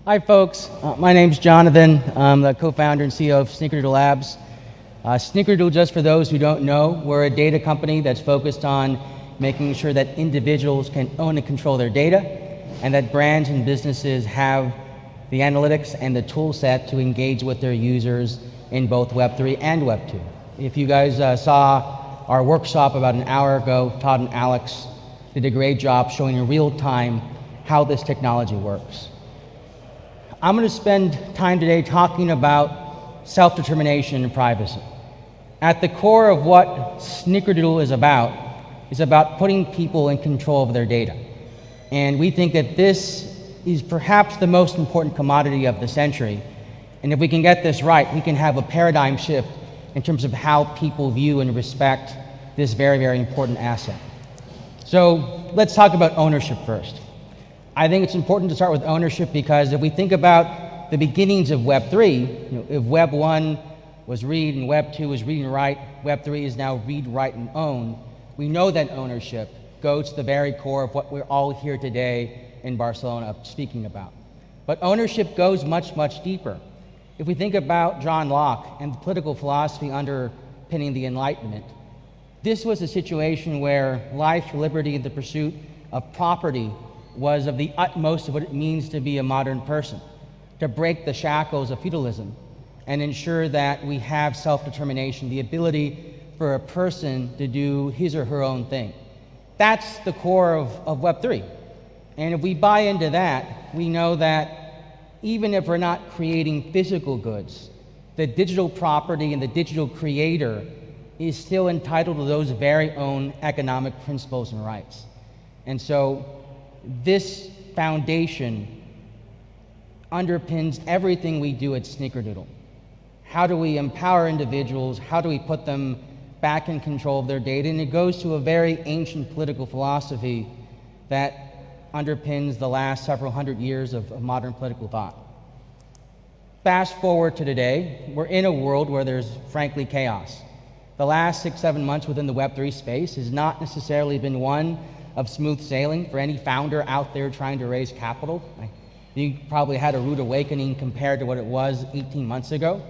Hi folks, my name's Jonathan. I'm the co-founder and CEO of Snickerdoodle Labs. Snickerdoodle, just for those who don't know, we're a data company that's focused on making sure that individuals can own and control their data, and that brands and businesses have the analytics and the tool set to engage with their users in both Web3 and Web2. If you guys saw our workshop about an hour ago, Todd and Alex did a great job showing in real time how this technology works. I'm going to spend time today talking about self-determination and privacy. At the core of what Snickerdoodle is about putting people in control of their data. And we think that this is perhaps the most important commodity of the century. And if we can get this right, we can have a paradigm shift in terms of how people view and respect this very, very important asset. So let's talk about ownership first. I think it's important to start with ownership because if we think about the beginnings of Web3, if Web 1 was read and Web 2 was read and write, Web 3 is now read, write, and own, we know that ownership goes to the very core of what we're all here today in Barcelona speaking about. But ownership goes much, much deeper. If we think about John Locke and the political philosophy underpinning the Enlightenment, this was a situation where life, liberty, and the pursuit of property was of the utmost of what it means to be a modern person, to break the shackles of feudalism and ensure that we have self-determination, the ability for a person to do his or her own thing. That's the core of Web3. And if we buy into that, we know that even if we're not creating physical goods, the digital property and the digital creator is still entitled to those very own economic principles and rights. And so this foundation underpins everything we do at Snickerdoodle. How do we empower individuals? How do we put them back in control of their data? And it goes to a very ancient political philosophy that underpins the last several hundred years of modern political thought. Fast forward to today, we're in a world where there's frankly chaos. The last 6-7 months within the Web3 space has not necessarily been one of smooth sailing for any founder out there trying to raise capital. You probably had a rude awakening compared to what it was 18 months ago.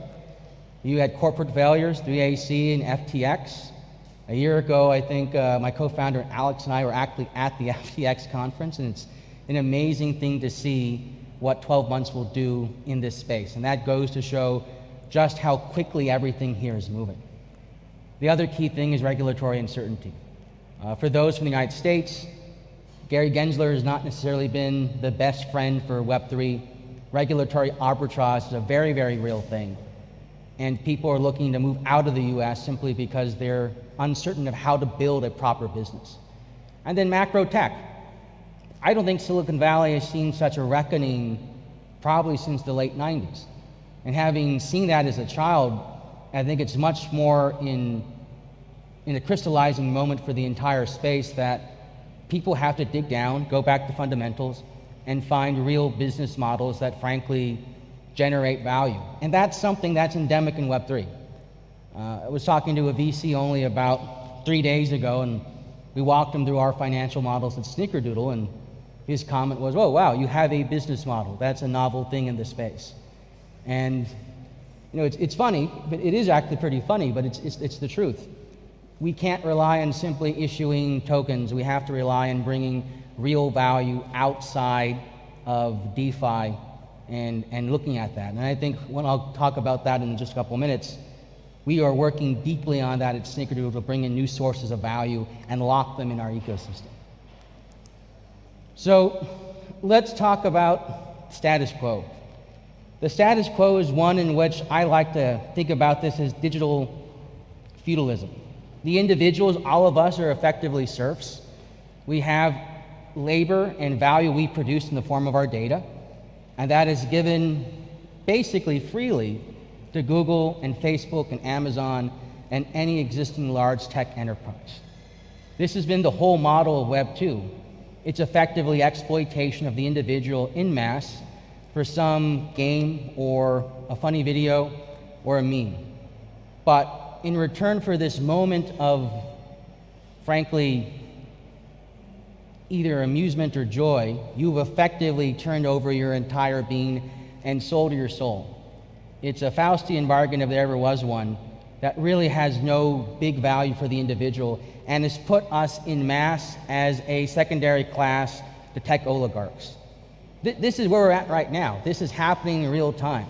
You had corporate failures through AC and FTX. A year ago, I think my co-founder Alex and I were actually at the FTX conference, and it's an amazing thing to see what 12 months will do in this space. And that goes to show just how quickly everything here is moving. The other key thing is regulatory uncertainty. For those from the United States, Gary Gensler has not necessarily been the best friend for Web3. Regulatory arbitrage is a very, very real thing. And people are looking to move out of the US simply because they're uncertain of how to build a proper business. And then macro tech. I don't think Silicon Valley has seen such a reckoning probably since the late 90s. And having seen that as a child, I think it's much more in a crystallizing moment for the entire space that people have to dig down, go back to fundamentals, and find real business models that frankly generate value. And that's something that's endemic in Web3. I was talking to a VC only about 3 days ago, and we walked him through our financial models at Snickerdoodle, and his comment was, "Oh, wow, you have a business model. That's a novel thing in the space." And it's funny, but it is actually pretty funny, but it's the truth. We can't rely on simply issuing tokens. We have to rely on bringing real value outside of DeFi and looking at that. And I think when I'll talk about that in just a couple minutes, we are working deeply on that at Snickerdoodle to bring in new sources of value and lock them in our ecosystem. So let's talk about status quo. The status quo is one in which I like to think about this as digital feudalism. The individuals, all of us, are effectively serfs. We have labor and value we produce in the form of our data, and that is given basically freely to Google and Facebook and Amazon and any existing large tech enterprise. This has been the whole model of Web 2. It's effectively exploitation of the individual en masse for some game or a funny video or a meme. But in return for this moment of, frankly, either amusement or joy, you've effectively turned over your entire being and sold your soul. It's a Faustian bargain, if there ever was one, that really has no big value for the individual and has put us in mass as a secondary class to tech oligarchs. This is where we're at right now. This is happening in real time.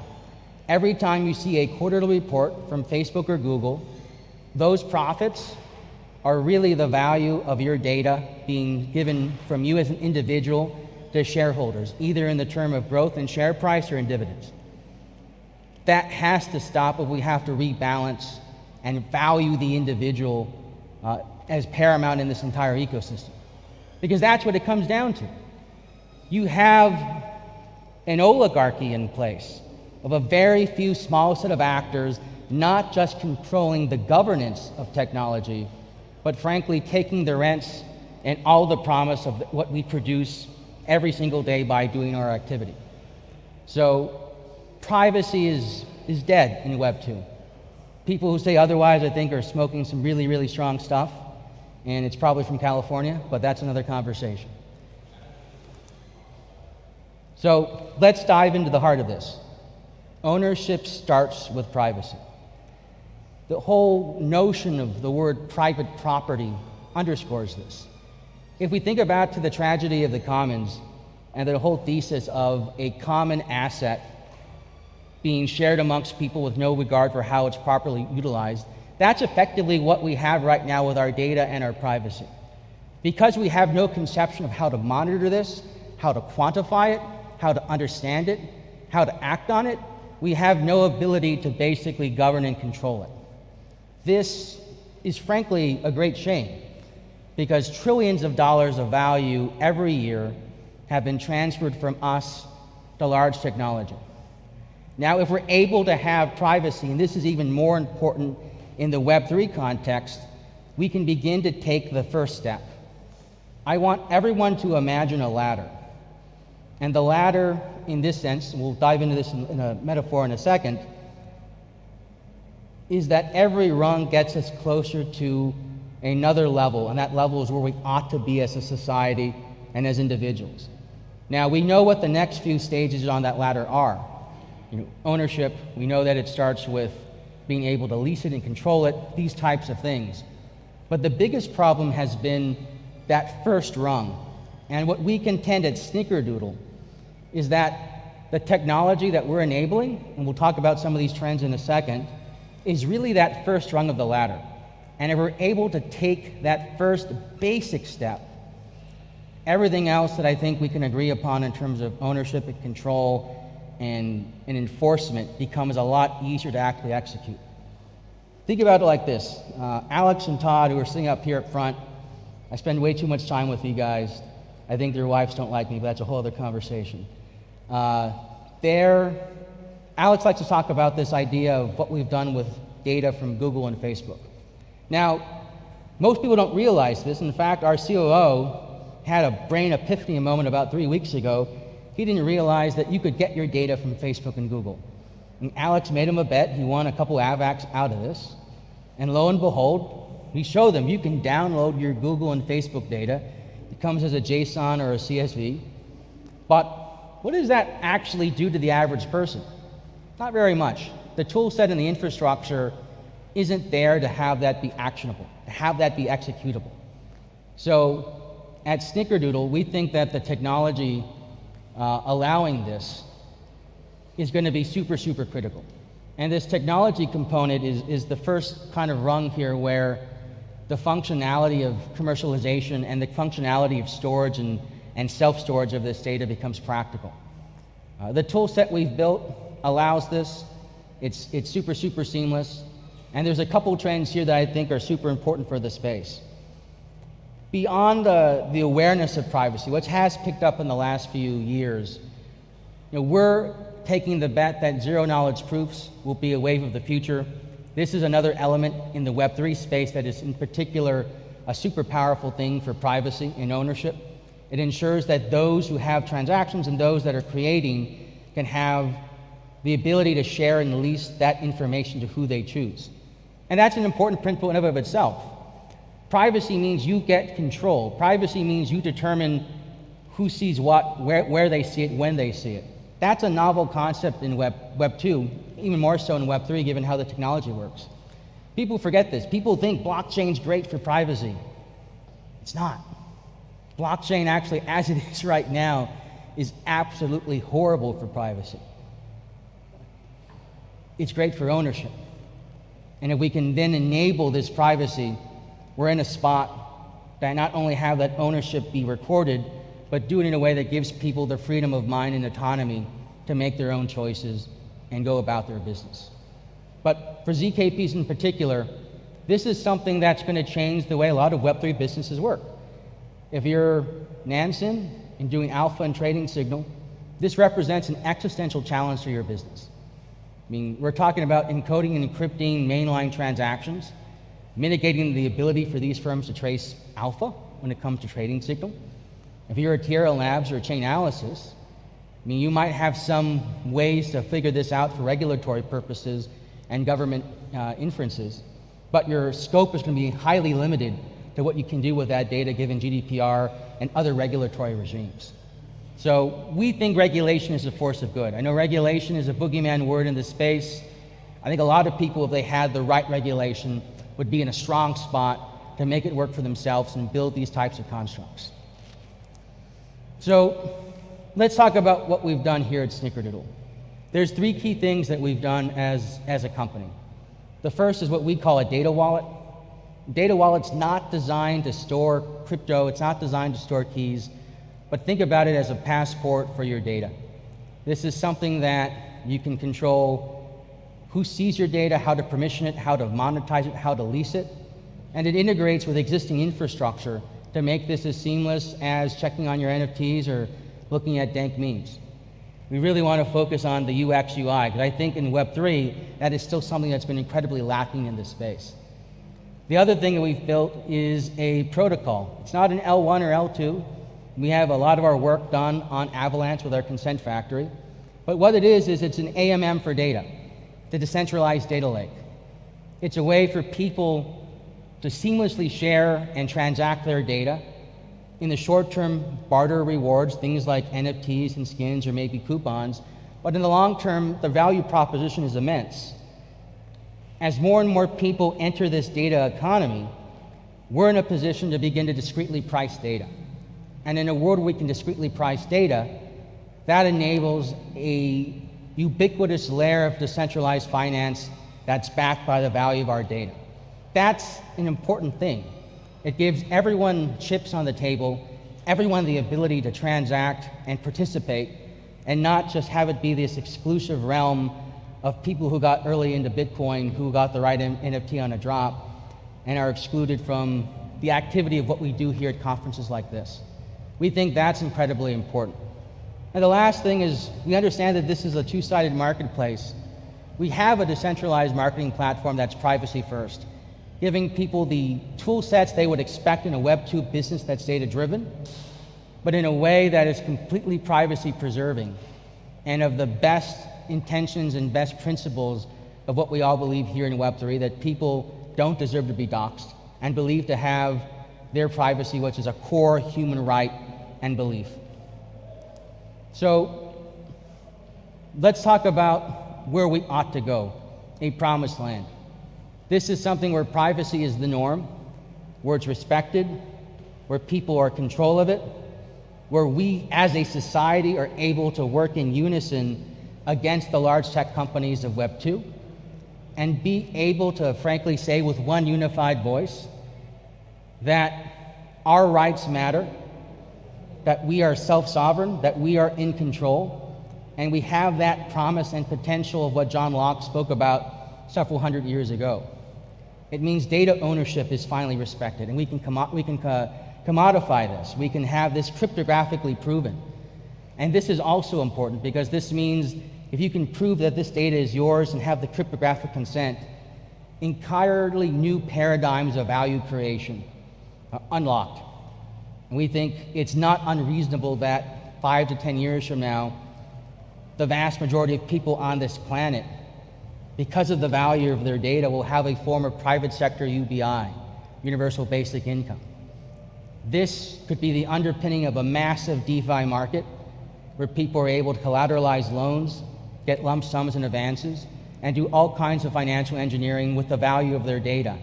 Every time you see a quarterly report from Facebook or Google, those profits are really the value of your data being given from you as an individual to shareholders, either in the term of growth in share price or in dividends. That has to stop if we have to rebalance and value the individual as paramount in this entire ecosystem. Because that's what it comes down to. You have an oligarchy in place of a very few small set of actors, not just controlling the governance of technology, but frankly taking the rents and all the promise of what we produce every single day by doing our activity. So privacy is dead in Web 2. People who say otherwise, I think, are smoking some really, really strong stuff, and it's probably from California, but that's another conversation. So let's dive into the heart of this. Ownership starts with privacy. The whole notion of the word private property underscores this. If we think about to the tragedy of the commons and the whole thesis of a common asset being shared amongst people with no regard for how it's properly utilized, that's effectively what we have right now with our data and our privacy. Because we have no conception of how to monitor this, how to quantify it, how to understand it, how to act on it, we have no ability to basically govern and control it. This is frankly a great shame, because trillions of dollars of value every year have been transferred from us to large technology. Now, if we're able to have privacy, and this is even more important in the Web3 context, we can begin to take the first step. I want everyone to imagine a ladder. And the ladder, in this sense, and we'll dive into this in a metaphor in a second, is that every rung gets us closer to another level, and that level is where we ought to be as a society and as individuals. Now, we know what the next few stages on that ladder are. Ownership, we know that it starts with being able to lease it and control it, these types of things. But the biggest problem has been that first rung. And what we contend at Snickerdoodle is that the technology that we're enabling, and we'll talk about some of these trends in a second, is really that first rung of the ladder. And if we're able to take that first basic step, everything else that I think we can agree upon in terms of ownership and control and enforcement becomes a lot easier to actually execute. Think about it like this. Alex and Todd, who are sitting up here up front, I spend way too much time with you guys. I think their wives don't like me, but that's a whole other conversation. Alex likes to talk about this idea of what we've done with data from Google and Facebook. Now, most people don't realize this. In fact, our COO had a brain epiphany moment about 3 weeks ago. He didn't realize that you could get your data from Facebook and Google. And Alex made him a bet. He won a couple AVACs out of this. And lo and behold, we show them you can download your Google and Facebook data. It comes as a JSON or a CSV. But what does that actually do to the average person? Not very much. The tool set and the infrastructure isn't there to have that be actionable, to have that be executable. So at Snickerdoodle, we think that the technology allowing this is going to be super, super critical. And this technology component is the first kind of rung here where the functionality of commercialization and the functionality of storage and self-storage of this data becomes practical. The tool set we've built allows this. It's super, super seamless. And there's a couple trends here that I think are super important for the space. Beyond the awareness of privacy, which has picked up in the last few years, we're taking the bet that zero-knowledge proofs will be a wave of the future. This is another element in the Web3 space that is in particular a super powerful thing for privacy and ownership. It ensures that those who have transactions and those that are creating can have the ability to share and lease that information to who they choose. And that's an important principle in and of itself. Privacy means you get control. Privacy means you determine who sees what, where they see it, when they see it. That's a novel concept in Web 2, even more so in Web 3, given how the technology works. People forget this. People think blockchain's great for privacy. It's not. Blockchain actually, as it is right now, is absolutely horrible for privacy. It's great for ownership. And if we can then enable this privacy, we're in a spot that not only have that ownership be recorded, but do it in a way that gives people the freedom of mind and autonomy to make their own choices and go about their business. But for ZKPs in particular, this is something that's going to change the way a lot of Web3 businesses work. If you're Nansen and doing alpha and trading signal, this represents an existential challenge to your business. I mean, we're talking about encoding and encrypting mainline transactions, mitigating the ability for these firms to trace alpha when it comes to trading signal. If you're a TRL Labs or a Chainalysis, I mean, you might have some ways to figure this out for regulatory purposes and government inferences, but your scope is going to be highly limited to what you can do with that data given GDPR and other regulatory regimes. So we think regulation is a force of good. I know regulation is a boogeyman word in this space. I think a lot of people, if they had the right regulation, would be in a strong spot to make it work for themselves and build these types of constructs. So let's talk about what we've done here at Snickerdoodle. There's three key things that we've done as a company. The first is what we call a data wallet. Data wallet's not designed to store crypto, it's not designed to store keys, but think about it as a passport for your data. This is something that you can control who sees your data, how to permission it, how to monetize it, how to lease it, and it integrates with existing infrastructure to make this as seamless as checking on your NFTs or looking at dank memes. We really want to focus on the UX UI, because I think in Web3, that is still something that's been incredibly lacking in this space. The other thing that we've built is a protocol. It's not an L1 or L2. We have a lot of our work done on Avalanche with our consent factory. But what it is it's an AMM for data, the decentralized data lake. It's a way for people to seamlessly share and transact their data. In the short term, barter rewards, things like NFTs and skins or maybe coupons. But in the long term, the value proposition is immense. As more and more people enter this data economy, we're in a position to begin to discretely price data. And in a world where we can discretely price data, that enables a ubiquitous layer of decentralized finance that's backed by the value of our data. That's an important thing. It gives everyone chips on the table, everyone the ability to transact and participate, and not just have it be this exclusive realm of people who got early into Bitcoin, who got the right NFT on a drop, and are excluded from the activity of what we do here at conferences like this. We think that's incredibly important. And the last thing is, we understand that this is a two-sided marketplace. We have a decentralized marketing platform that's privacy first, giving people the tool sets they would expect in a Web2 business that's data-driven, but in a way that is completely privacy preserving and of the best intentions and best principles of what we all believe here in Web3, that people don't deserve to be doxxed and believe to have their privacy, which is a core human right and belief. So let's talk about where we ought to go, a promised land. This is something where privacy is the norm, where it's respected, where people are in control of it, where we as a society are able to work in unison against the large tech companies of Web 2, and be able to frankly say with one unified voice that our rights matter, that we are self-sovereign, that we are in control, and we have that promise and potential of what John Locke spoke about several hundred years ago. It means data ownership is finally respected, and we can commodify this. We can have this cryptographically proven. And this is also important because this means if you can prove that this data is yours and have the cryptographic consent, entirely new paradigms of value creation are unlocked. And we think it's not unreasonable that 5 to 10 years from now, the vast majority of people on this planet, because of the value of their data, will have a form of private sector UBI. universal basic income. This could be the underpinning of a massive DeFi market where people are able to collateralize loans, get lump sums and advances, and do all kinds of financial engineering with the value of their data.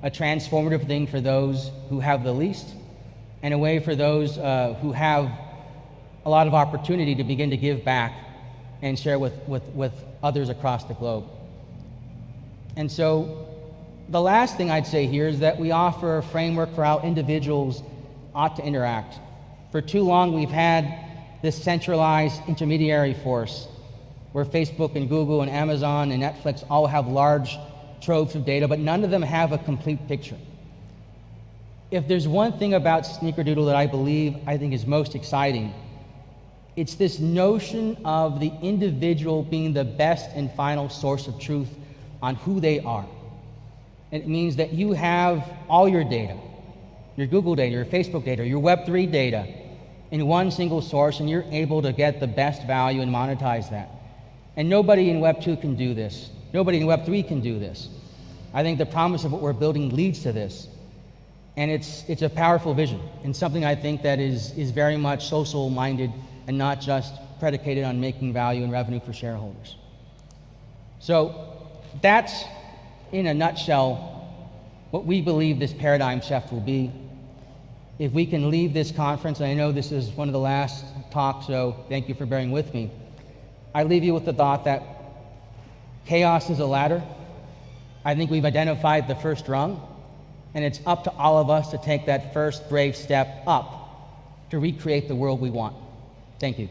A transformative thing for those who have the least, and a way for those who have a lot of opportunity to begin to give back and share with others across the globe. And so the last thing I'd say here is that we offer a framework for how individuals ought to interact. For too long, we've had this centralized intermediary force where Facebook and Google and Amazon and Netflix all have large troves of data, but none of them have a complete picture. If there's one thing about Snickerdoodle that I think is most exciting, it's this notion of the individual being the best and final source of truth on who they are. It means that you have all your data, your Google data, your Facebook data, your Web3 data, in one single source, and you're able to get the best value and monetize that. And nobody in Web2 can do this. Nobody in Web3 can do this. I think the promise of what we're building leads to this. And it's a powerful vision, and something I think that is very much social-minded and not just predicated on making value and revenue for shareholders. So that's, in a nutshell, what we believe this paradigm shift will be. If we can leave this conference, and I know this is one of the last talks, so thank you for bearing with me, I leave you with the thought that chaos is a ladder. I think we've identified the first rung, and it's up to all of us to take that first brave step up to recreate the world we want. Thank you.